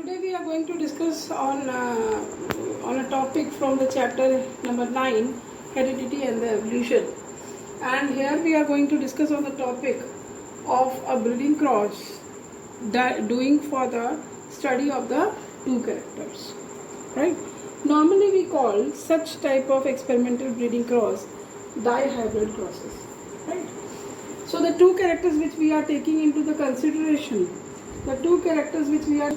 Today we are going to discuss on a topic from the chapter number 9, heredity and the evolution. And here we are going to discuss on the topic of a breeding cross doing for the study of the two characters. Right? Normally we call such type of experimental breeding cross dihybrid crosses. Right? So the two characters which we are taking into the consideration, the two characters which we are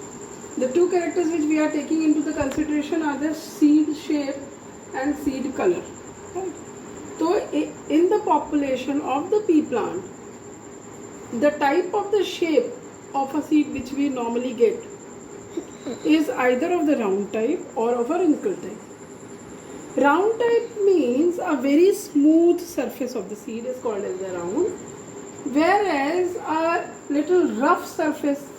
taking into the consideration are the seed shape and seed color. Right? So in the population of the pea plant, the type of the shape of a seed which we normally get is either of the round type or of a wrinkle type. Round type means a very smooth surface of the seed is called as the round, whereas a little rough surface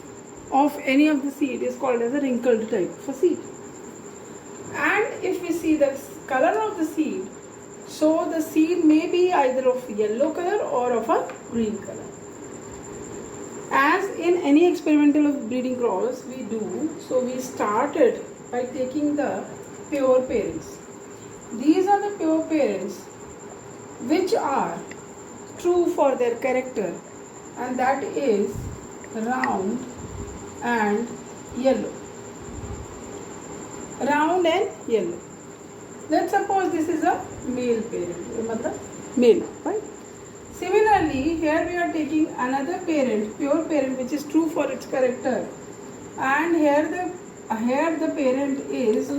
of any of the seed is called as a wrinkled type of seed. And if we see the color of the seed, so the seed may be either of yellow color or of a green color. As in any experimental breeding cross we do, so we started by taking the pure parents. These are the pure parents which are true for their character, and that is round and yellow. Round and yellow. Let's suppose this is a male parent, male, right? Similarly, here we are taking another parent, pure parent, which is true for its character, and here the parent is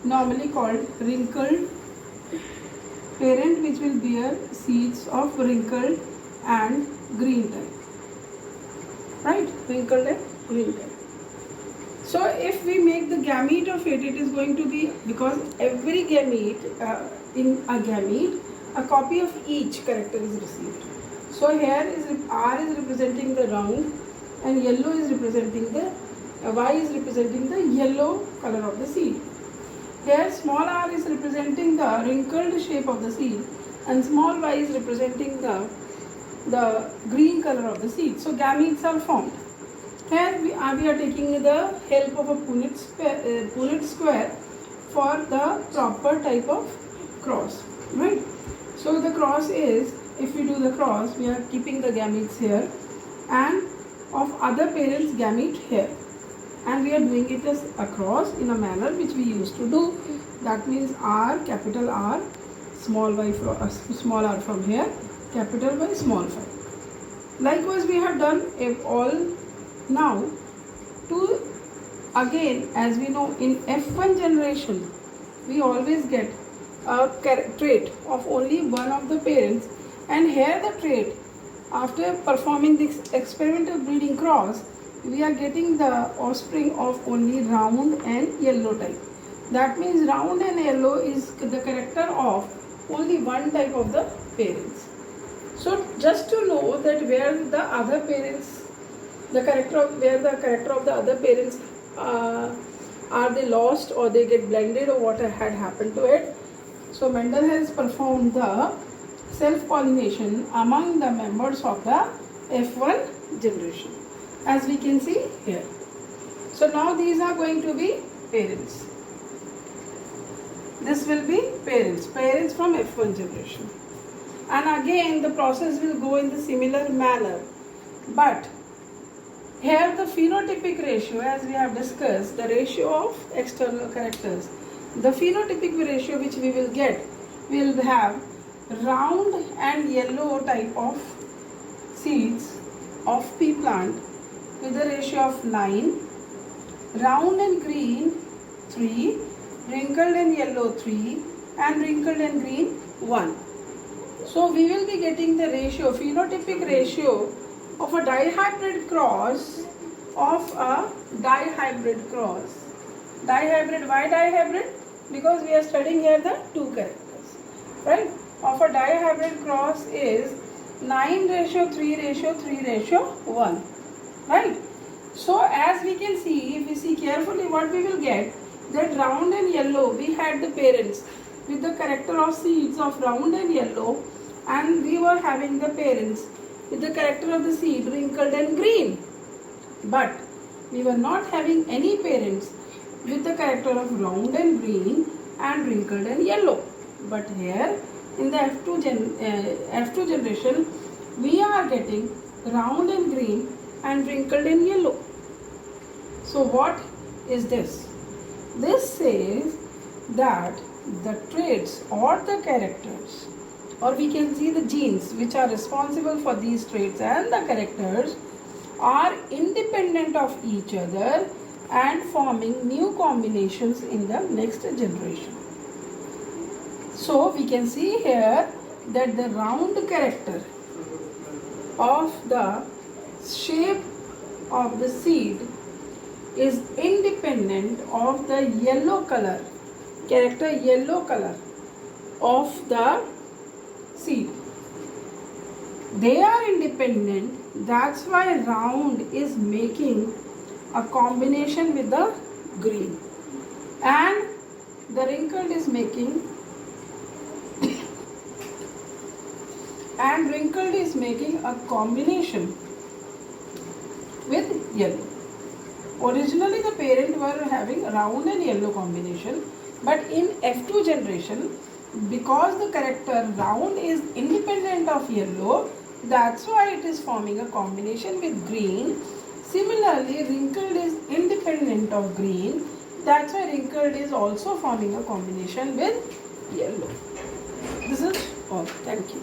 normally called wrinkled parent, which will bear seeds of wrinkled and green type. Right, wrinkled and green type. So if we make the gamete of it, it is going to be, because every gamete, in a gamete, a copy of each character is received. So here R is representing the round and yellow is representing the, Y is representing the yellow color of the seed. Here small r is representing the wrinkled shape of the seed and small y is representing the green color of the seed. So gametes are formed. Here we are taking the help of a Punnett square for the proper type of cross. Right? So the cross is, if we do the cross, we are keeping the gametes here and of other parents gamete here. And we are doing it as a cross in a manner which we used to do. That means R, capital R, small r from here, capital Y, small phi. Likewise, we have done all now. To again, as we know, in F1 generation, we always get a trait of only one of the parents, and here the trait, after performing this experimental breeding cross, we are getting the offspring of only round and yellow type. That means round and yellow is the character of only one type of the parents. So just to know that where the other parents, the character of the other parents are they lost or they get blended or what had happened to it. So Mendel has performed the self-pollination among the members of the F1 generation, as we can see here. So now these are going to be parents. This will be parents from F1 generation. And again the process will go in the similar manner. But here the phenotypic ratio, as we have discussed, the ratio of external characters, the phenotypic ratio which we will get will have round and yellow type of seeds of pea plant with a ratio of 9, round and green 3, wrinkled and yellow 3, and wrinkled and green 1. So we will be getting the ratio, phenotypic ratio of a dihybrid cross of a dihybrid cross. Dihybrid, why dihybrid? Because we are studying here the two characters. Right? Of a dihybrid cross is 9:3:3:1. Right? So as we can see, if we see carefully, what we will get, that round and yellow, we had the parents with the character of seeds of round and yellow, and we were having the parents with the character of the seed wrinkled and green. but we were not having any parents with the character of round and green and wrinkled and yellow. But here in the F2 generation, we are getting round and green and wrinkled and yellow. So what is this? This says that the traits or the characters, or we can see the genes which are responsible for these traits and the characters, are independent of each other and forming new combinations in the next generation. So we can see here that the round character of the shape of the seed is independent of the yellow color, yellow color of the seed. They are independent, that's why round is making a combination with the green, and the wrinkled is making a combination with yellow. Originally the parent were having round and yellow combination, but in F2 generation, because the character round is independent of yellow, that's why it is forming a combination with green. Similarly, wrinkled is independent of green, that's why wrinkled is also forming a combination with yellow. This is all. Thank you.